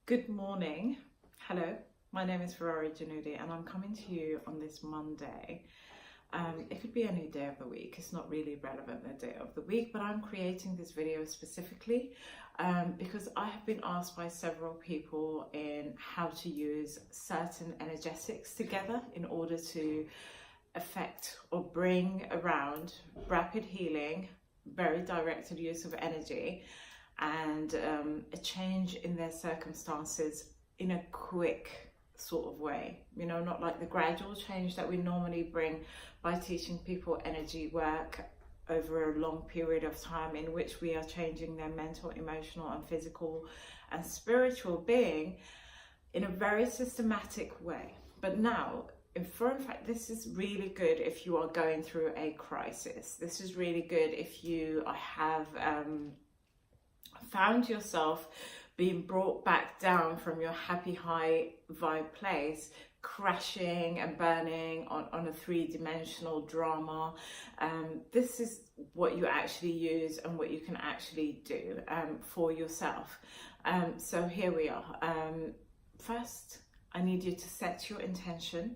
Good morning. Hello, my name is Ferrari Janudi and I'm coming to you on this Monday. It could be any day of the week. It's not really relevant the day of the week, but I'm creating this video specifically because I have been asked by several people in how to use certain energetics together in order to affect or bring around rapid healing, very directed use of energy, and a change in their circumstances in a quick sort of way, you know, not like the gradual change that we normally bring by teaching people energy work over a long period of time, in which we are changing their mental, emotional and physical and spiritual being in a very systematic way. But now, in fact, this is really good if you are going through a crisis. This is really good if you have found yourself being brought back down from your happy high vibe place, crashing and burning on a three-dimensional drama. This is what you actually use and what you can actually do for yourself. So here we are. First, I need you to set your intention.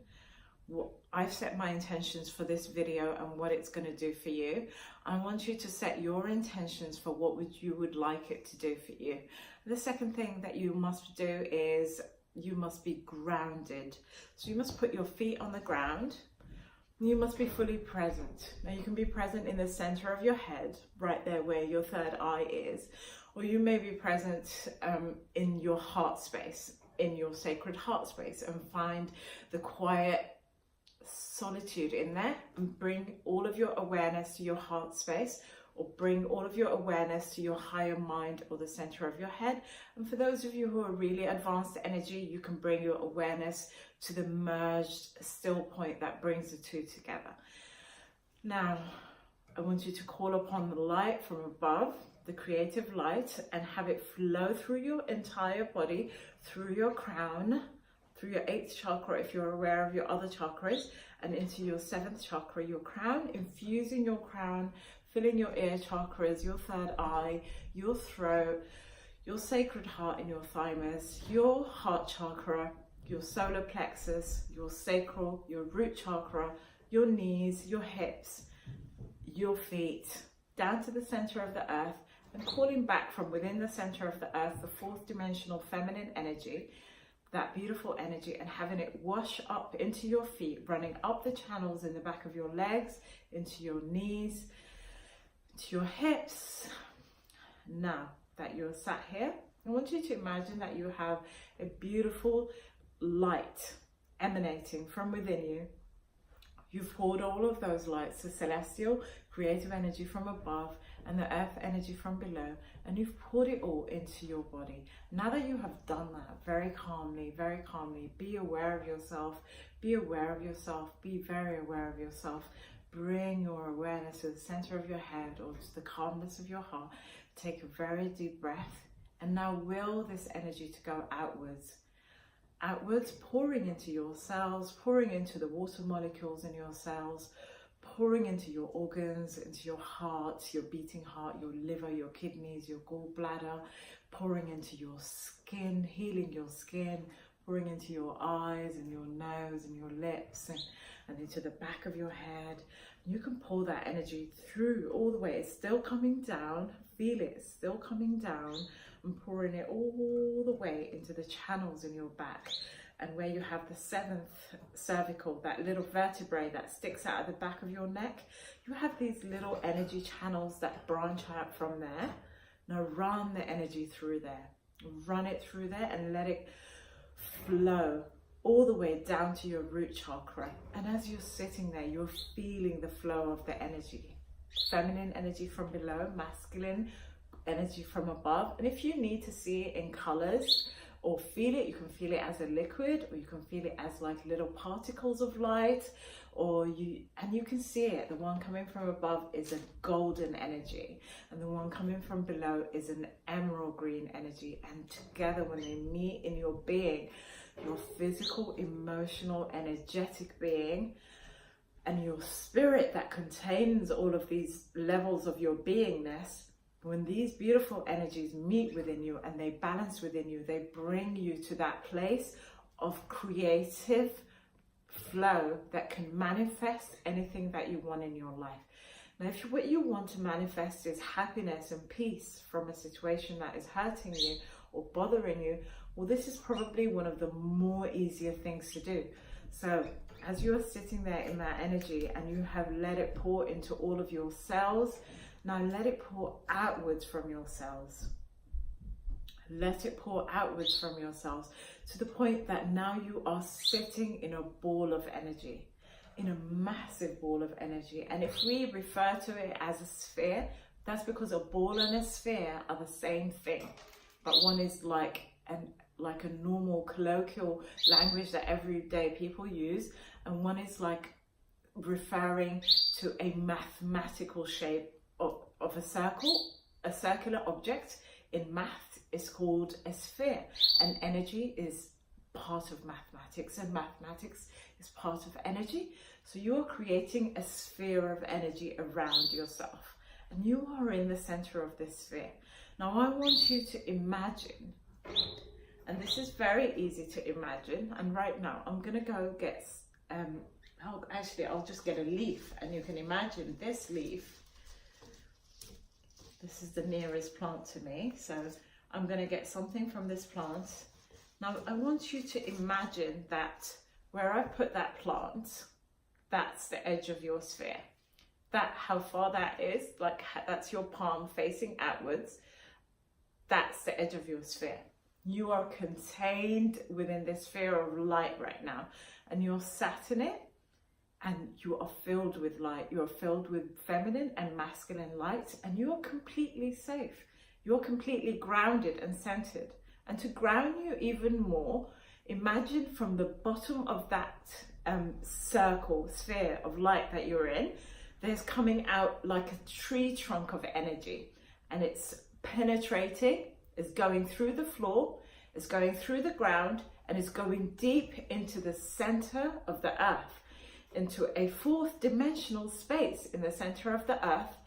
I've set my intentions for this video and what it's going to do for you. I want you to set your intentions for what you would like it to do for you. The second thing that you must do is you must be grounded. So you must put your feet on the ground. You must be fully present. Now you can be present in the center of your head, right there where your third eye is, or you may be present in your heart space, in your sacred heart space, and find the quiet solitude in there, and bring all of your awareness to your heart space, or bring all of your awareness to your higher mind or the center of your head. And for those of you who are really advanced energy, you can bring your awareness to the merged still point that brings the two together. Now, I want you to call upon the light from above, the creative light, and have it flow through your entire body, through your crown, through your 8th chakra if you're aware of your other chakras, and into your 7th chakra, your crown, infusing your crown, filling your ear chakras, your third eye, your throat, your sacred heart in your thymus, your heart chakra, your solar plexus, your sacral, your root chakra, your knees, your hips, your feet, down to the center of the earth, and calling back from within the center of the earth the 4th dimensional feminine energy, that beautiful energy, and having it wash up into your feet, running up the channels in the back of your legs, into your knees, to your hips. Now that you're sat here, I want you to imagine that you have a beautiful light emanating from within you. You've poured all of those lights, the celestial creative energy from above and the earth energy from below, and you've poured it all into your body. Now that you have done that, very calmly, be aware of yourself, be aware of yourself, be very aware of yourself. Bring your awareness to the center of your head or to the calmness of your heart. Take a very deep breath, and now will this energy to go outwards. Outwards, pouring into your cells, pouring into the water molecules in your cells, pouring into your organs, into your heart, your beating heart, your liver, your kidneys, your gallbladder, pouring into your skin, healing your skin, pouring into your eyes and your nose and your lips and into the back of your head. You can pour that energy through all the way. It's still coming down. Feel it, it's still coming down, and pouring it all the way into the channels in your back, and where you have the 7th cervical, that little vertebrae that sticks out of the back of your neck. You have these little energy channels that branch out from there. Now run the energy through there. Run it through there and let it flow all the way down to your root chakra. And as you're sitting there, you're feeling the flow of the energy. Feminine energy from below, masculine energy from above. And if you need to see it in colors or feel it, you can feel it as a liquid, or you can feel it as like little particles of light, and you can see it. The one coming from above is a golden energy, and the one coming from below is an emerald green energy. And together, when they meet in your being, your physical, emotional, energetic being, and your spirit that contains all of these levels of your beingness, when these beautiful energies meet within you and they balance within you, they bring you to that place of creative flow that can manifest anything that you want in your life. Now, if what you want to manifest is happiness and peace from a situation that is hurting you or bothering you, well, this is probably one of the more easier things to do. So as you're sitting there in that energy and you have let it pour into all of your cells, now let it pour outwards from your cells. Let it pour outwards from your cells to the point that now you are sitting in a ball of energy, in a massive ball of energy. And if we refer to it as a sphere, that's because a ball and a sphere are the same thing. But one is like a normal colloquial language that everyday people use, and one is like referring to a mathematical shape of a circle, a circular object. In math is called a sphere, and energy is part of mathematics, and mathematics is part of energy. So you're creating a sphere of energy around yourself, and you are in the center of this sphere. Now I want you to imagine, and this is very easy to imagine, and right now I'm gonna go get I'll just get a leaf, and you can imagine this leaf. This is the nearest plant to me, so I'm going to get something from this plant. Now I want you to imagine that where I put that plant, that's the edge of your sphere. That, how far that is, like that's your palm facing outwards, that's the edge of your sphere. You are contained within this sphere of light right now, and you're sat in it, and you are filled with light. You are filled with feminine and masculine light, and you are completely safe. You're completely grounded and centered. And to ground you even more, imagine from the bottom of that sphere of light that you're in, there's coming out like a tree trunk of energy, and it's penetrating, it's going through the floor, it's going through the ground, and it's going deep into the center of the earth, into a fourth dimensional space in the center of the earth.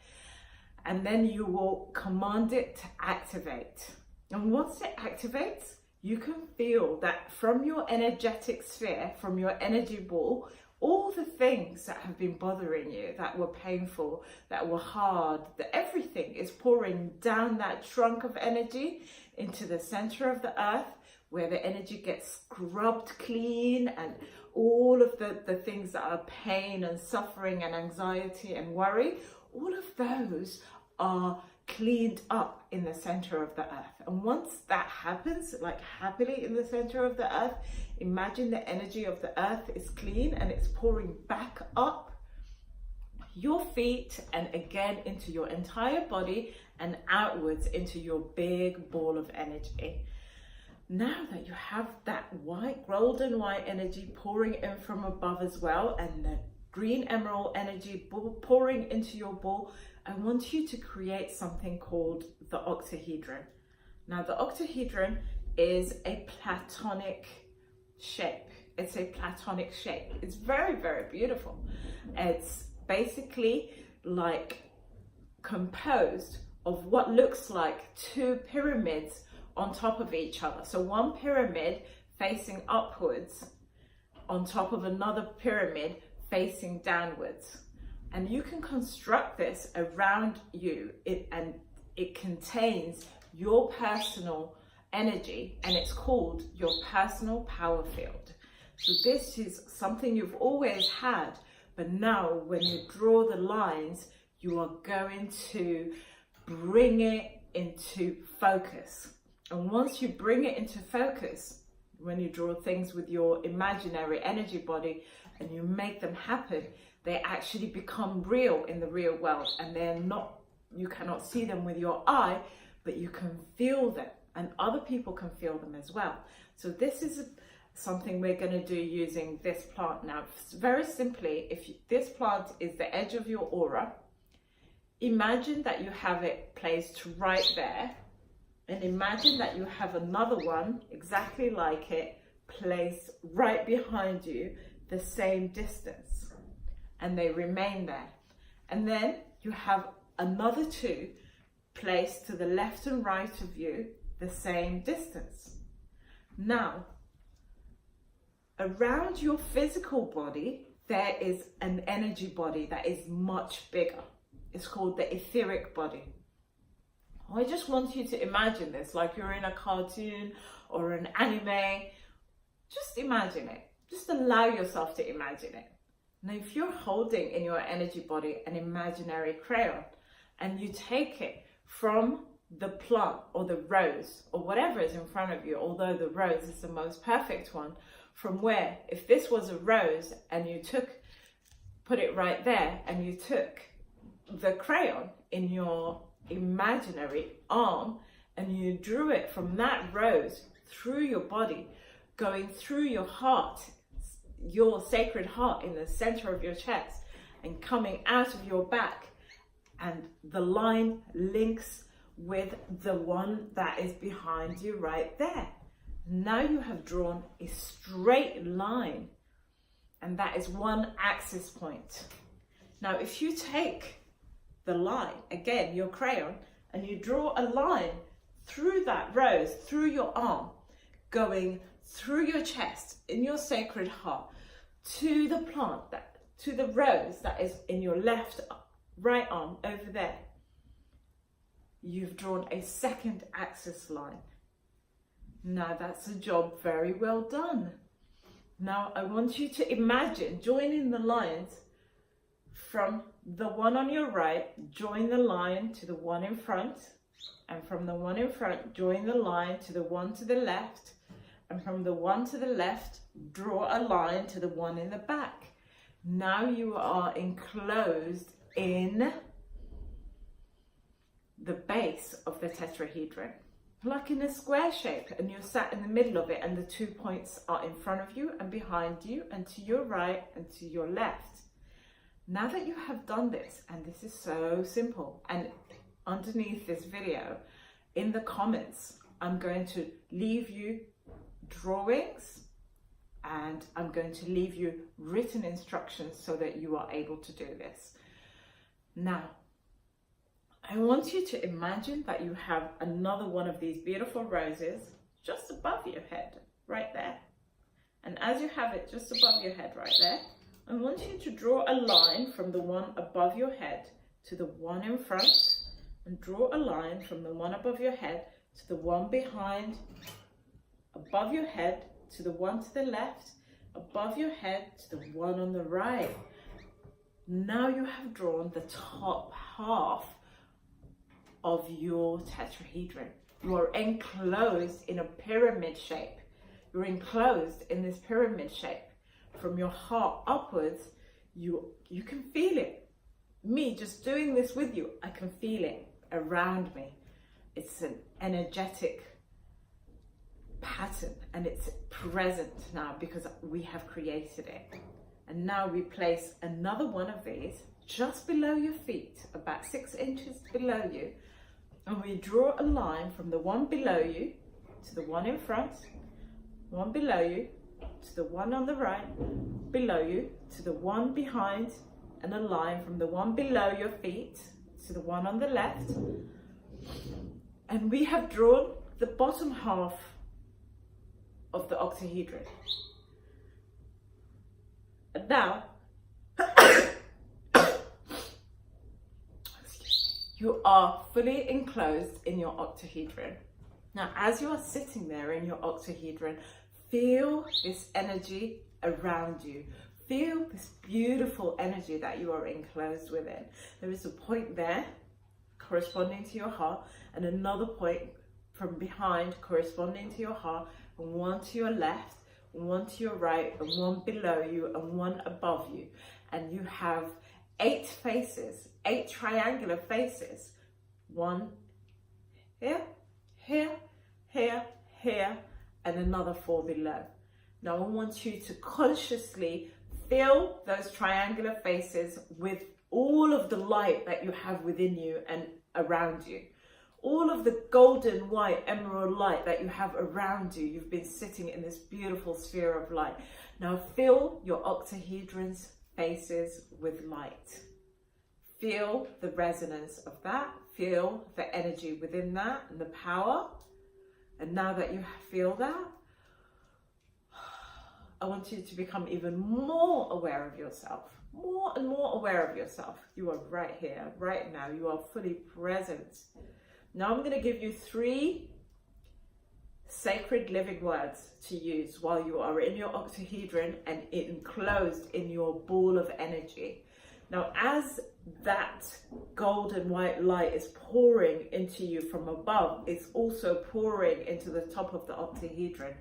And then you will command it to activate. And once it activates, you can feel that from your energetic sphere, from your energy ball, all the things that have been bothering you, that were painful, that were hard, that everything is pouring down that trunk of energy into the center of the earth, where the energy gets scrubbed clean, and all of the things that are pain and suffering and anxiety and worry, all of those are cleaned up in the center of the earth. And once that happens, like happily in the center of the earth, imagine the energy of the earth is clean and it's pouring back up your feet and again into your entire body and outwards into your big ball of energy. Now that you have that white, golden white energy pouring in from above as well, and the green emerald energy pouring into your ball, I want you to create something called the octahedron. Now the octahedron is a Platonic shape. It's a Platonic shape. It's very, very beautiful. It's basically like composed of what looks like two pyramids on top of each other. So one pyramid facing upwards on top of another pyramid facing downwards. And you can construct this around you, and it contains your personal energy, and it's called your personal power field. So this is something you've always had, but now when you draw the lines, you are going to bring it into focus. And once you bring it into focus, when you draw things with your imaginary energy body and you make them happen, they actually become real in the real world, and they're not, you cannot see them with your eye, but you can feel them, and other people can feel them as well. So this is something we're going to do using this plant now. Very simply, this plant is the edge of your aura, imagine that you have it placed right there, and imagine that you have another one exactly like it placed right behind you, the same distance, and they remain there. And then you have another two placed to the left and right of you the same distance. Now, around your physical body, there is an energy body that is much bigger. It's called the etheric body. I just want you to imagine this like you're in a cartoon or an anime. Just imagine it. Just allow yourself to imagine it. Now, if you're holding in your energy body an imaginary crayon and you take it from the plant or the rose or whatever is in front of you, although the rose is the most perfect one, from where, if this was a rose and you put it right there and you took the crayon in your imaginary arm and you drew it from that rose through your body, going through your heart, your sacred heart in the center of your chest and coming out of your back, and the line links with the one that is behind you right there. Now you have drawn a straight line, and that is one axis point. Now, if you take the line, again, your crayon, and you draw a line through that rose, through your arm, going through your chest, in your sacred heart, to the plant, to the rose that is in your right arm over there, you've drawn a second axis line. Now that's a job very well done. Now I want you to imagine joining the lines from the one on your right, join the line to the one in front, and from the one in front, join the line to the one to the left, and from the one to the left, draw a line to the one in the back. Now you are enclosed in the base of the tetrahedron, like in a square shape, and you're sat in the middle of it, and the 2 points are in front of you and behind you and to your right and to your left. Now that you have done this, and this is so simple, and underneath this video in the comments I'm going to leave you drawings and I'm going to leave you written instructions so that you are able to do this. Now I want you to imagine that you have another one of these beautiful roses just above your head, right there. And as you have it just above your head right there, I want you to draw a line from the one above your head to the one in front, and draw a line from the one above your head to the one behind, above your head to the one to the left, above your head to the one on the right. Now you have drawn the top half of your tetrahedron. You are enclosed in a pyramid shape. You're enclosed in this pyramid shape. From your heart upwards, you can feel it. Me just doing this with you, I can feel it around me. It's an energetic pattern, and it's present now because we have created it. And now we place another one of these just below your feet, about 6 inches below you, and we draw a line from the one below you to the one in front, one below you to the one on the right, below you to the one behind, and a line from the one below your feet to the one on the left. And we have drawn the bottom half of the octahedron. And now you are fully enclosed in your octahedron. Now, as you are sitting there in your octahedron, feel this energy around you. Feel this beautiful energy that you are enclosed within. There is a point there corresponding to your heart, and another point from behind corresponding to your heart, and one to your left, one to your right, and one below you, and one above you. And you have 8 faces, 8 triangular faces. One here, here, here, here, and another 4 below. Now I want you to consciously fill those triangular faces with all of the light that you have within you and around you. All of the golden, white, emerald light that you have around you. You've been sitting in this beautiful sphere of light. Now fill your octahedron's faces with light. Feel the resonance of that. feel the energy within that and the power. And now that you feel that, I want you to become even more aware of yourself, more and more aware of yourself. You are right here, right now. You are fully present. Now I'm going to give you 3 sacred living words to use while you are in your octahedron and enclosed in your ball of energy. Now, as that golden white light is pouring into you from above, it's also pouring into the top of the octahedron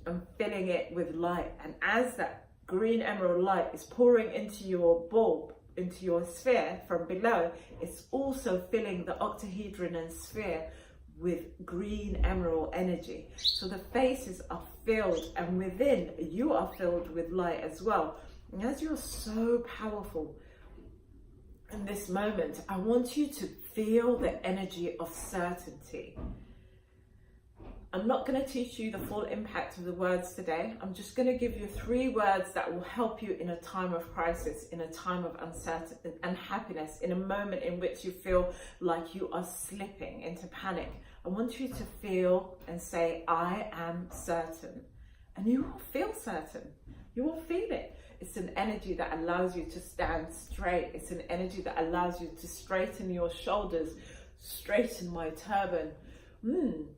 and filling it with light. And as that green emerald light is pouring into your bulb, into your sphere from below, it's also filling the octahedron and sphere with green emerald energy. So the faces are filled, and within you are filled with light as well. And as you're so powerful in this moment, I want you to feel the energy of certainty. I'm not going to teach you the full impact of the words today. I'm just going to give you 3 words that will help you in a time of crisis, in a time of uncertainty and happiness, in a moment in which you feel like you are slipping into panic. I want you to feel and say, I am certain. And you will feel certain. You will feel it. It's an energy that allows you to stand straight. It's an energy that allows you to straighten your shoulders, straighten my turban.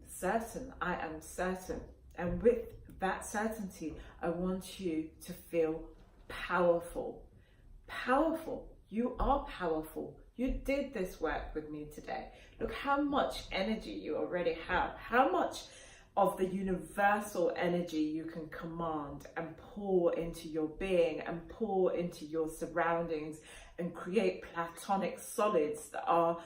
Certain, I am certain. And with that certainty, I want you to feel powerful. Powerful. You are powerful. You did this work with me today. Look how much energy you already have. How much of the universal energy you can command and pour into your being and pour into your surroundings and create Platonic solids that are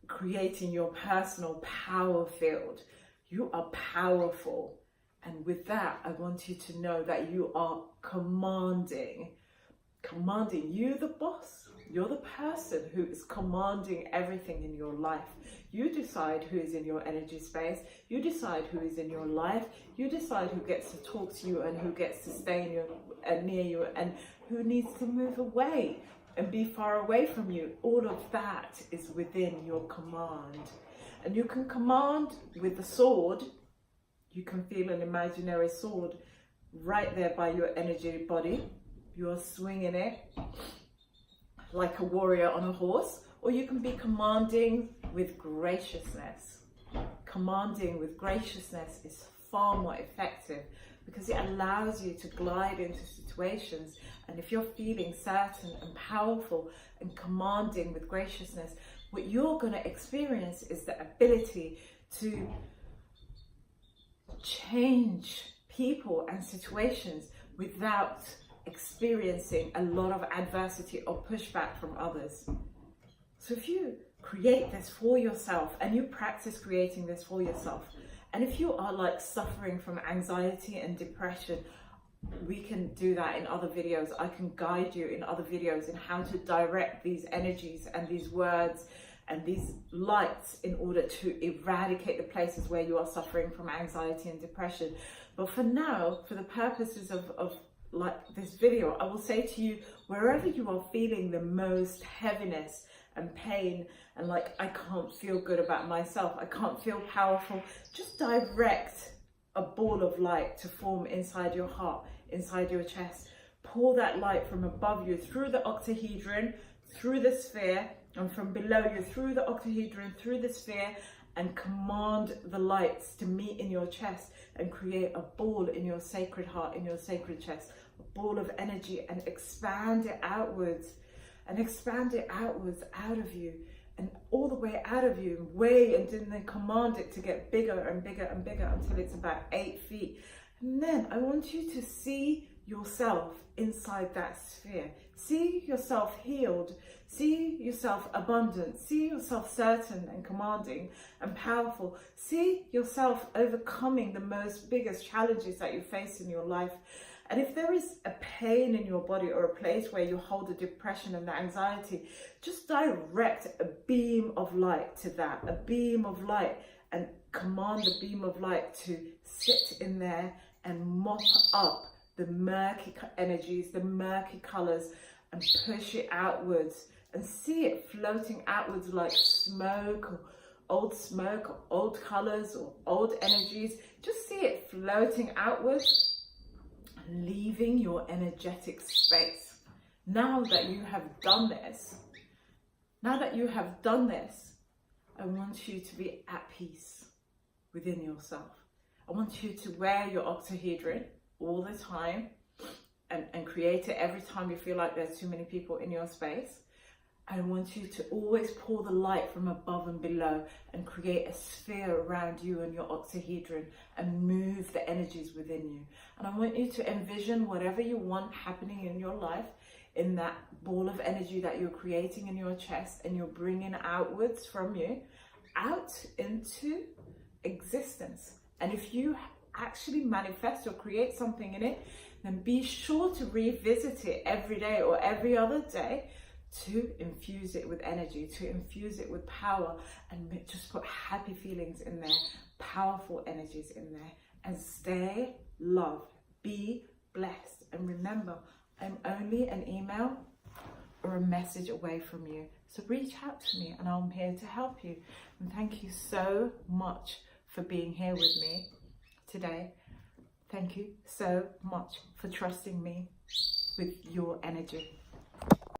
creating your personal power field. You are powerful. And with that, I want you to know that you are commanding. You the boss. You're the person who is commanding everything in your life. You decide who is in your energy space. You decide who is in your life. You decide who gets to talk to you and who gets to stay near you and who needs to move away and be far away from you. All of that is within your command. And you can command with the sword. You can feel an imaginary sword right there by your energy body. You're swinging it like a warrior on a horse. Or you can be commanding with graciousness. Commanding with graciousness is far more effective because it allows you to glide into situations. And if you're feeling certain and powerful and commanding with graciousness, what you're going to experience is the ability to change people and situations without experiencing a lot of adversity or pushback from others. So if you create this for yourself and you practice creating this for yourself, and if you are like suffering from anxiety and depression, we can do that in other videos. I can guide you in other videos in how to direct these energies and these words and these lights in order to eradicate the places where you are suffering from anxiety and depression. But for now, for the purposes of like this video, I will say to you, wherever you are feeling the most heaviness and pain and like, I can't feel good about myself, I can't feel powerful, just direct a ball of light to form inside your heart, inside your chest. Pour that light from above you through the octahedron, through the sphere, and from below you through the octahedron, through the sphere, and command the lights to meet in your chest and create a ball in your sacred heart, in your sacred chest, a ball of energy, and expand it outwards, and expand it outwards out of you and all the way out of you, and then command it to get bigger and bigger and bigger until it's about 8 feet. And then I want you to see yourself inside that sphere. See yourself healed. See yourself abundant. See yourself certain and commanding and powerful. See yourself overcoming the most biggest challenges that you face in your life. And if there is a pain in your body or a place where you hold the depression and the anxiety, just direct a beam of light to that, a beam of light, and command the beam of light to sit in there and mop up the murky energies, the murky colors, and push it outwards and see it floating outwards like smoke, or old colors, or old energies. Just see it floating outwards, leaving your energetic space. Now that you have done this, I want you to be at peace within yourself. I want you to wear your octahedron all the time and create it every time you feel like there's too many people in your space. I want you to always pour the light from above and below and create a sphere around you and your octahedron and move the energies within you. And I want you to envision whatever you want happening in your life in that ball of energy that you're creating in your chest, and you're bringing outwards from you out into existence. And if you actually manifest or create something in it, then be sure to revisit it every day or every other day to infuse it with energy, to infuse it with power, and just put happy feelings in there, powerful energies in there, and stay loved, be blessed. And remember, I'm only an email or a message away from you. So reach out to me and I'm here to help you. And thank you so much for being here with me today. Thank you so much for trusting me with your energy.